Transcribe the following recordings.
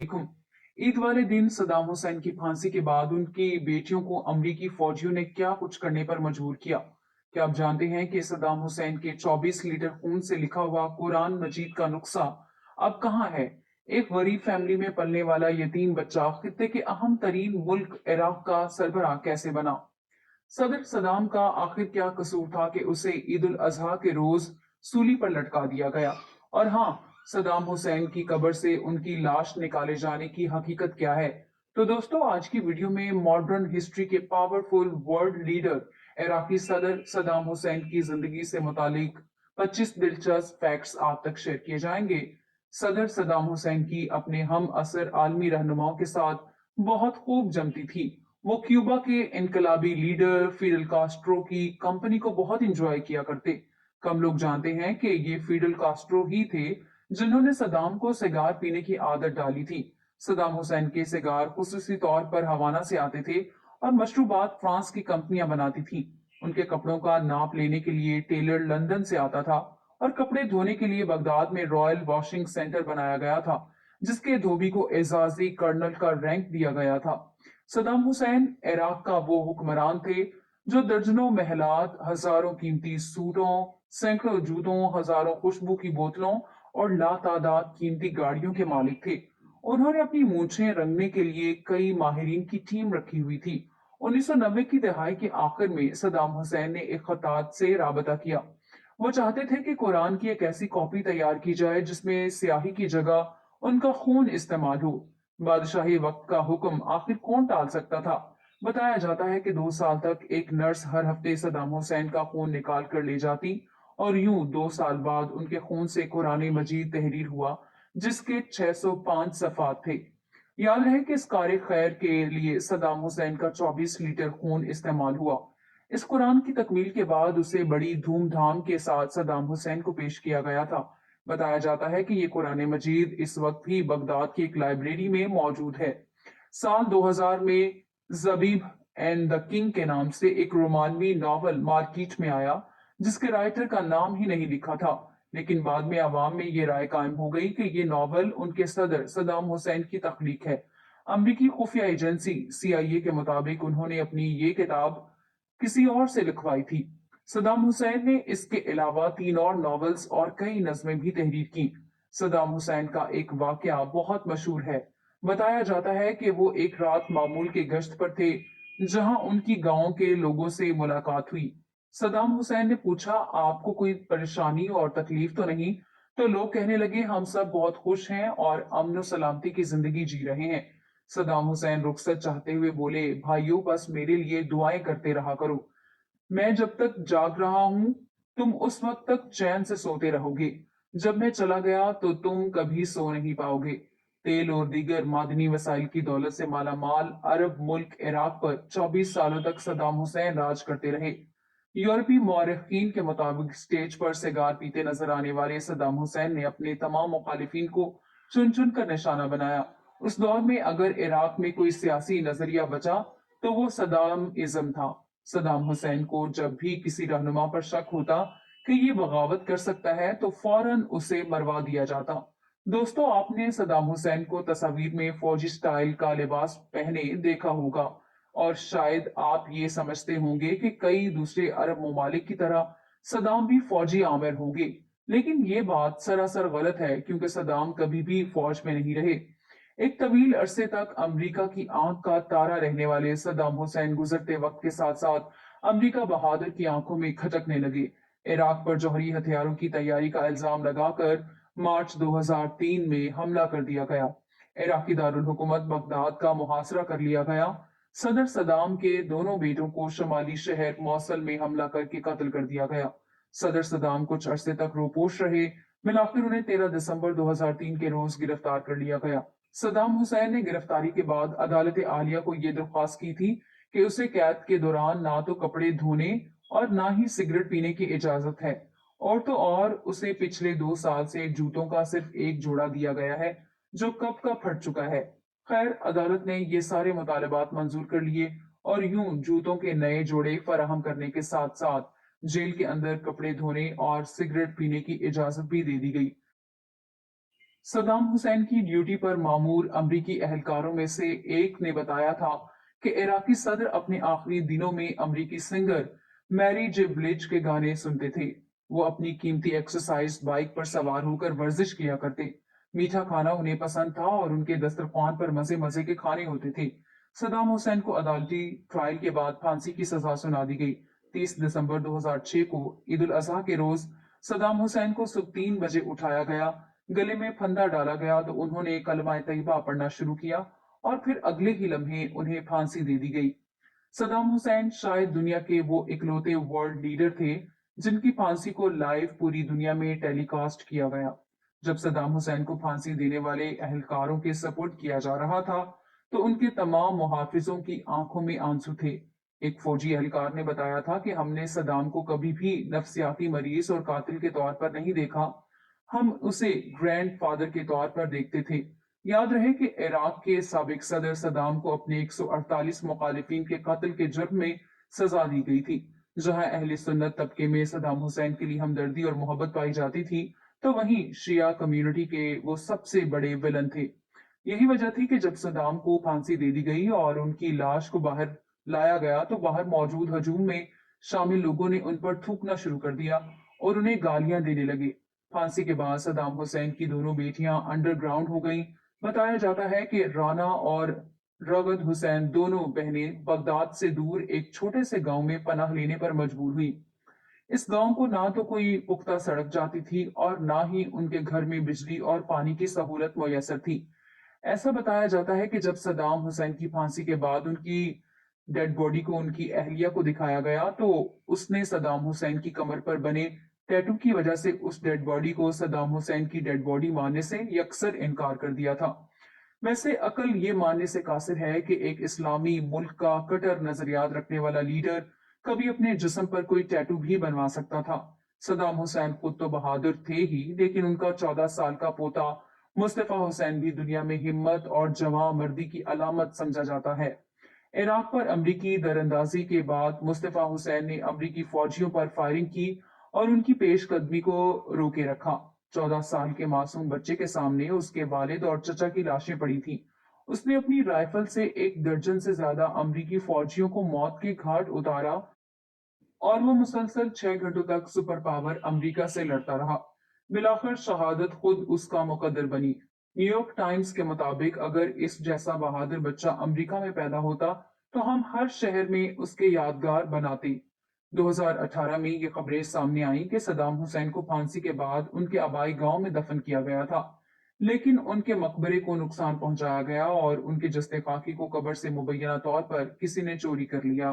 देखूं, ईद वाले दिन सदाम हुसैन की फांसी के बाद उनकी बेटियों को अमरीकी फौजियों ने क्या कुछ करने पर मजबूर किया। क्या आप जानते हैं कि सदाम हुसैन के 24 लीटर खून से लिखा हुआ कुरान मजीद का नुस्खा अब कहाँ है? एक गरीब फैमिली में पलने वाला यतीम बच्चा खित्ते के अहम तरीन मुल्क इराक का सरबराह कैसे बना? सदर सदाम का आखिर क्या कसूर था कि उसे ईद उल अजहा के रोज सूली पर लटका दिया गया? और हाँ, सदाम हुसैन की कब्र से उनकी लाश निकाले जाने की हकीकत क्या है? तो दोस्तों, आज की वीडियो में मॉडर्न हिस्ट्री के पावरफुल वर्ल्ड लीडर इराकी सदर सदाम हुसैन की जिंदगी से मुतालिक 25 दिलचस्प फैक्ट्स आप तक शेयर किए जाएंगे। सदर सदाम हुसैन की अपने हम असर आलमी रहनुमाओं के साथ बहुत खूब जमती थी। वो क्यूबा के इनकलाबी लीडर फिडल कास्ट्रो की कंपनी को बहुत इंजॉय किया करते। कम लोग जानते हैं कि ये फिडल कास्ट्रो ही थे जिन्होंने सदाम को सिगार पीने की आदत डाली थी। सदाम हुसैन के सिगार खुसूसी तौर पर हवाना से आते थे और मशरूबात फ्रांस की कंपनियां बनाती थी। उनके कपड़ों का नाप लेने के लिए टेलर लंदन से आता था और कपड़े धोने के लिए बगदाद में रॉयल वॉशिंग सेंटर बनाया गया था, जिसके धोबी को एजाजी कर्नल का रैंक दिया गया था। सदाम हुसैन इराक का वो हुक्मरान थे जो दर्जनों महलात, हजारों कीमती सूटों, सैकड़ों जूतों, हजारों खुशबू की बोतलों और लातादाद कीमती गाड़ियों के मालिक थे। उन्होंने अपनी मूछें रंगने के लिए कई माहिरीन की टीम रखी हुई थी। 1990 की दहाई के आखिर में सदाम हुसैन ने एक खतात से राबता किया। वो चाहते थे कि कुरान की एक ऐसी कॉपी तैयार की जाए जिसमें स्याही की जगह उनका खून इस्तेमाल हो। बादशाही वक्त का हुक्म आखिर कौन टाल सकता था? बताया जाता है कि 2 साल तक एक नर्स हर हफ्ते सदाम हुसैन का खून निकाल कर ले जाती और यूं 2 साल बाद उनके खून से कुरान मजीद तहरीर हुआ, जिसके 605 सफात थे। याद रहे कि इस कार्य खैर के लिए सदाम हुसैन का 24 लीटर खून इस्तेमाल हुआ। इस कुरान की तकमील के बाद उसे बड़ी धूमधाम के साथ सदाम हुसैन को पेश किया गया था। बताया जाता है कि ये कुरान मजीद इस वक्त भी बगदाद की एक लाइब्रेरी में मौजूद है। साल 2000 में जबीब एंड द किंग के नाम से एक रोमानवी नॉवल मार्केट में आया, जिसके राइटर का नाम ही नहीं लिखा था। लेकिन बाद में अवाम में ये राय कायम हो गई कि ये नॉवल उनके सदर सदाम हुसैन की तख्लीक है। अमरीकी खुफिया एजेंसी CIA के मुताबिक उन्होंने अपनी ये किताब किसी और से लिखवाई थी। सदाम हुसैन ने इसके अलावा 3 और नॉवेल्स और कई नज़में भी तहरीर की। सदाम हुसैन का एक वाकया बहुत मशहूर है। बताया जाता है कि वो एक रात मामूल के गश्त पर थे, जहां उनकी गांव के लोगों से मुलाकात हुई। सदाम हुसैन ने पूछा, आपको कोई परेशानी और तकलीफ तो नहीं? तो लोग कहने लगे, हम सब बहुत खुश हैं और अमन और सलामती की जिंदगी जी रहे हैं। सदाम हुसैन रुखसत चाहते हुए बोले, भाइयों बस मेरे लिए दुआएं करते रहा करो। मैं जब तक जाग रहा हूं, तुम उस वक्त तक चैन से सोते रहोगे। जब मैं चला गया तो तुम कभी सो नहीं पाओगे। तेल और दीगर मादनी वसाइल की दौलत से मालामाल अरब मुल्क इराक पर 24 सालों तक सदाम हुसैन राज करते रहे। यूरोपीय मौरखीन के मुताबिक स्टेज पर सिगार पीते नजर आने वाले सदाम हुसैन ने अपने तमाम मुखालिफिन को चुन चुन कर निशाना बनाया। उस दौर में अगर इराक में कोई सियासी नजरिया बचा तो वो सदाम इज्म था। सदाम हुसैन को जब भी किसी रहनुमा पर शक होता कि ये बगावत कर सकता है तो फौरन उसे मरवा दिया जाता। दोस्तों, आपने सदाम हुसैन को तस्वीर में फौजी स्टाइल का लिबास पहने देखा होगा और शायद आप ये समझते होंगे कि कई दूसरे अरब ममालिक की तरह सदाम भी फौजी आमिर होंगे। लेकिन ये बात सरासर गलत है, क्योंकि सदाम कभी भी फौज में नहीं रहे। एक तवील अरसे तक अमेरिका की आंख का तारा रहने वाले सद्दाम हुसैन गुजरते वक्त के साथ साथ अमेरिका बहादुर की आंखों में खटकने लगे। इराक पर जौहरी हथियारों की तैयारी का इल्जाम लगाकर मार्च 2003 में हमला कर दिया गया। इराकी दारुल हुकूमत बगदाद का मुहासरा कर लिया गया। सदर सदाम के दोनों बेटों को शुमाली शहर मौसल में हमला करके कत्ल कर दिया गया। सदर सदाम कुछ अरसे तक रोपोश रहे। मिलाकर उन्हें 13 दिसंबर 2003 के रोज गिरफ्तार कर लिया गया। सदाम हुसैन ने गिरफ्तारी के बाद अदालत आलिया को यह दरख्वास्त की थी कि उसे कैद के दौरान ना तो कपड़े धोने और ना ही सिगरेट पीने की इजाजत है, और तो और उसे पिछले 2 साल से जूतों का सिर्फ एक जोड़ा दिया गया है, जो कब का फट चुका है। खैर, अदालत ने ये सारे मुतालबात मंजूर कर लिए और यूं जूतों के नए जोड़े फराहम करने के साथ साथ जेल के अंदर कपड़े धोने और सिगरेट पीने की इजाजत भी दे दी गई। सद्दाम हुसैन की ड्यूटी पर मामूर अमरीकी एहलकारों में से एक ने बताया था कि इराकी सदर अपने आखिरी दिनों में अमरीकी सिंगर मैरी जे ब्लिज के गाने सुनते थे। वो अपनी कीमती एक्सरसाइज बाइक पर सवार होकर वर्जिश किया करते। मीठा खाना उन्हें पसंद था और उनके दस्तरखान पर मजे मजे के खाने होते थे। सद्दाम हुसैन को अदालती ट्रायल के बाद फांसी की सजा सुना दी गई। 30 दिसंबर 2006 को ईद उल अजहा के रोज सद्दाम हुसैन को सुबह 3 बजे उठाया गया। गले में फंदा डाला गया तो उन्होंने कलमा तैयबा पढ़ना शुरू किया और फिर अगले ही लम्हे उन्हें फांसी दे दी गई। सद्दाम हुसैन शायद दुनिया के वो इकलौते वर्ल्ड लीडर थे जिनकी फांसी को लाइव पूरी दुनिया में टेलीकास्ट किया गया। जब सद्दाम हुसैन को फांसी देने वाले अहलकारों के सपोर्ट किया जा रहा था तो उनके तमाम मुहाफिजों की आंखों में आंसू थे। एक फौजी एहलकार ने बताया था कि हमने सद्दाम को कभी भी नफ्सियाती मरीज और कातिल के तौर पर नहीं देखा, हम उसे ग्रैंड फादर के तौर पर देखते थे। याद रहे कि इराक के साबिक सदर सदाम को अपने 148 मुखालिफिन के कत्ल के जुर्म में सजा दी गई थी। जहां अहले सुन्नत तबके में सदाम हुसैन के लिए हमदर्दी और मोहब्बत पाई जाती थी, तो वहीं शिया कम्युनिटी के वो सबसे बड़े विलन थे। यही वजह थी कि जब सदाम को फांसी दे दी गई और उनकी लाश को बाहर लाया गया तो बाहर मौजूद हजूम में शामिल लोगों ने उन पर थूकना शुरू कर दिया और उन्हें गालियां देने लगे। फांसी के बाद सदाम हुसैन की दोनों बेटियां अंडरग्राउंड हो गईं। बताया जाता है कि राना और रगद हुसैन दोनों बहनें बगदाद से दूर एक छोटे से गांव में पनाह लेने पर मजबूर हुई। इस गांव को ना तो कोई पुख्ता सड़क जाती थी और ना ही उनके घर में बिजली और पानी की सहूलत मुयसर थी। ऐसा बताया जाता है कि जब सद्दाम हुसैन की फांसी के बाद उनकी डेड बॉडी को उनकी अहलिया को दिखाया गया तो उसने सद्दाम हुसैन की कमर पर बने टैटू की वजह से उस डेड बॉडी को सद्दाम हुसैन की डेड बॉडी मानने से यकसर इनकार कर दिया था। वैसे अकल ये मानने से कासिर है कि एक इस्लामी मुल्क का कट्टर नजरियात रखने वाला लीडर कभी अपने जिस्म पर कोई टैटू भी बनवा सकता था। सद्दाम हुसैन खुद तो बहादुर थे ही, लेकिन उनका 14 साल का पोता मुस्तफा हुसैन भी दुनिया में हिम्मत और जवां मर्दी की अलामत समझा जाता है। इराक पर अमरीकी दरअंदाजी के बाद मुस्तफा हुसैन ने अमरीकी फौजियों पर फायरिंग की और उनकी पेशकदमी को रोके रखा। 14 साल के मासूम बच्चे के सामने उसके वालिद और चचा की लाशें पड़ी थी। उसने अपनी राइफल से 1 दर्जन से ज्यादा अमरीकी फौजियों को मौत के घाट उतारा और वो मुसलसल 6 घंटों तक सुपर पावर अमेरिका से लड़ता रहा। बिलाखिर शहादत खुद उसका मुकद्दर बनी। न्यूयॉर्क टाइम्स के मुताबिक अगर इस जैसा बहादुर बच्चा अमेरिका में पैदा होता तो हम हर शहर में उसके यादगार बनाते। 2018 में ये खबरें सामने आई कि सद्दाम हुसैन को फांसी के बाद उनके आबाई गांव में दफन किया गया था, लेकिन उनके मकबरे को नुकसान पहुंचाया गया और उनके जस्ते खाकी को कब्र से मुबैना तौर पर किसी ने चोरी कर लिया।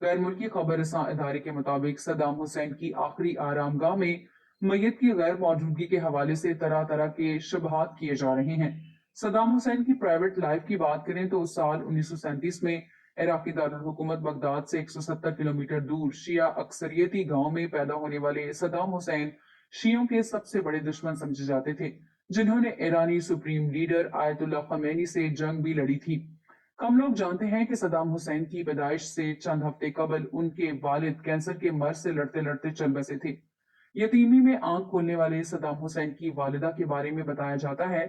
गैर मुल्की खबर इदारे के मुताबिक सद्दाम हुसैन की आखिरी आरामगाह में मैयत की गैर मौजूदगी के हवाले से तरह तरह के शुबहात किए जा रहे हैं। सद्दाम हुसैन की प्राइवेट लाइफ की बात करें तो साल 1937 में इराकी दारुल हुकूमत बगदाद से 170 किलोमीटर दूर शिया अक्सरियती गांव में पैदा होने वाले सद्दाम हुसैन शियों के सबसे बड़े दुश्मन समझे जाते थे, जिन्होंने ईरानी सुप्रीम लीडर आयतुल्लाह खमेनी से जंग भी लड़ी थी। कम लोग जानते हैं कि सद्दाम हुसैन की पैदाइश से चंद हफ्ते कबल उनके वालिद कैंसर के मर्ज से लड़ते लड़ते चल बसे थे। यतीमी में आंख खोलने वाले सद्दाम हुसैन की वालिदा के बारे में बताया जाता है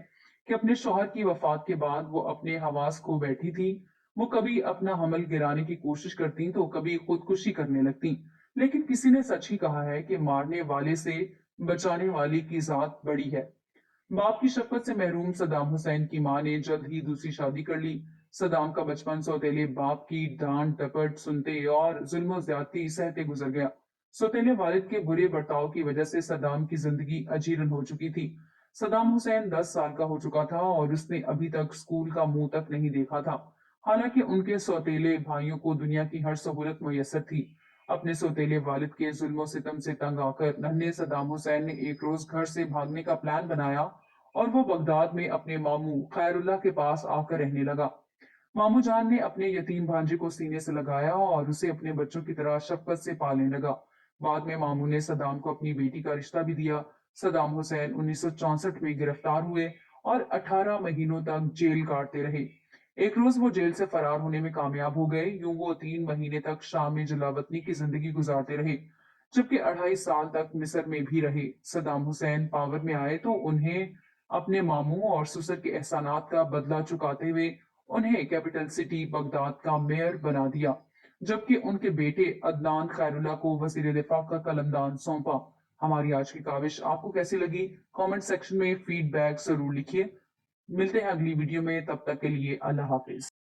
कि अपने शौहर की वफात के बाद वो अपने हवास खो बैठी थी। वो कभी अपना हमल गिराने की कोशिश करती तो कभी खुदकुशी करने लगती, लेकिन किसी ने सच ही कहा है कि मारने वाले से बचाने वाले की जात बड़ी है। बाप की शफकत से महरूम सद्दाम हुसैन की मां ने जल्द ही दूसरी शादी कर ली। सद्दाम का बचपन सौतेले बाप की डांट डपट सुनते और जुल्म ज्यादती सहते गुजर गया। सौतेले वालिद के बुरे बर्ताव की वजह से सद्दाम की जिंदगी अजीरन हो चुकी थी। सद्दाम हुसैन 10 साल का हो चुका था और उसने अभी तक स्कूल का मुंह तक नहीं देखा था। हालांकि उनके सौतेले भाइयों को दुनिया की हर सहूलत मुयसर थी। अपने सौतेले वालिद के जुल्म सितम से तंग आकर नन्हे सद्दाम हुसैन ने एक रोज घर से भागने का प्लान बनाया और वो बगदाद में अपने मामू खैरुल्लाह के पास आकर रहने लगा। मामू जान ने अपने यतीम भांजे को सीने से लगाया और उसे अपने बच्चों की तरह शफकत से पालने लगा। बाद में मामू ने सद्दाम को अपनी बेटी का रिश्ता भी दिया। सद्दाम हुसैन 1964 में गिरफ्तार हुए और 18 महीनों तक जेल काटते रहे। एक रोज वो जेल से फरार होने में कामयाब हो गए। यूं वो 3 महीने तक शाम में जलावतनी की जिंदगी गुजारते रहे, जबकि 2.5 साल तक मिस्र में भी रहे। सद्दाम हुसैन पावर में आए तो उन्हें اپنے ماموں اور سسر کے احسانات کا بدلہ چکاتے ہوئے انہیں کیپٹل سٹی بغداد کا میئر بنا دیا، جبکہ ان کے بیٹے عدنان خیر اللہ کو وزیر دفاع کا قلمدان سونپا۔ ہماری آج کی کاوش آپ کو کیسی لگی؟ کامنٹ سیکشن میں فیڈ بیک ضرور لکھیے۔ ملتے ہیں اگلی ویڈیو میں، تب تک کے لیے اللہ حافظ۔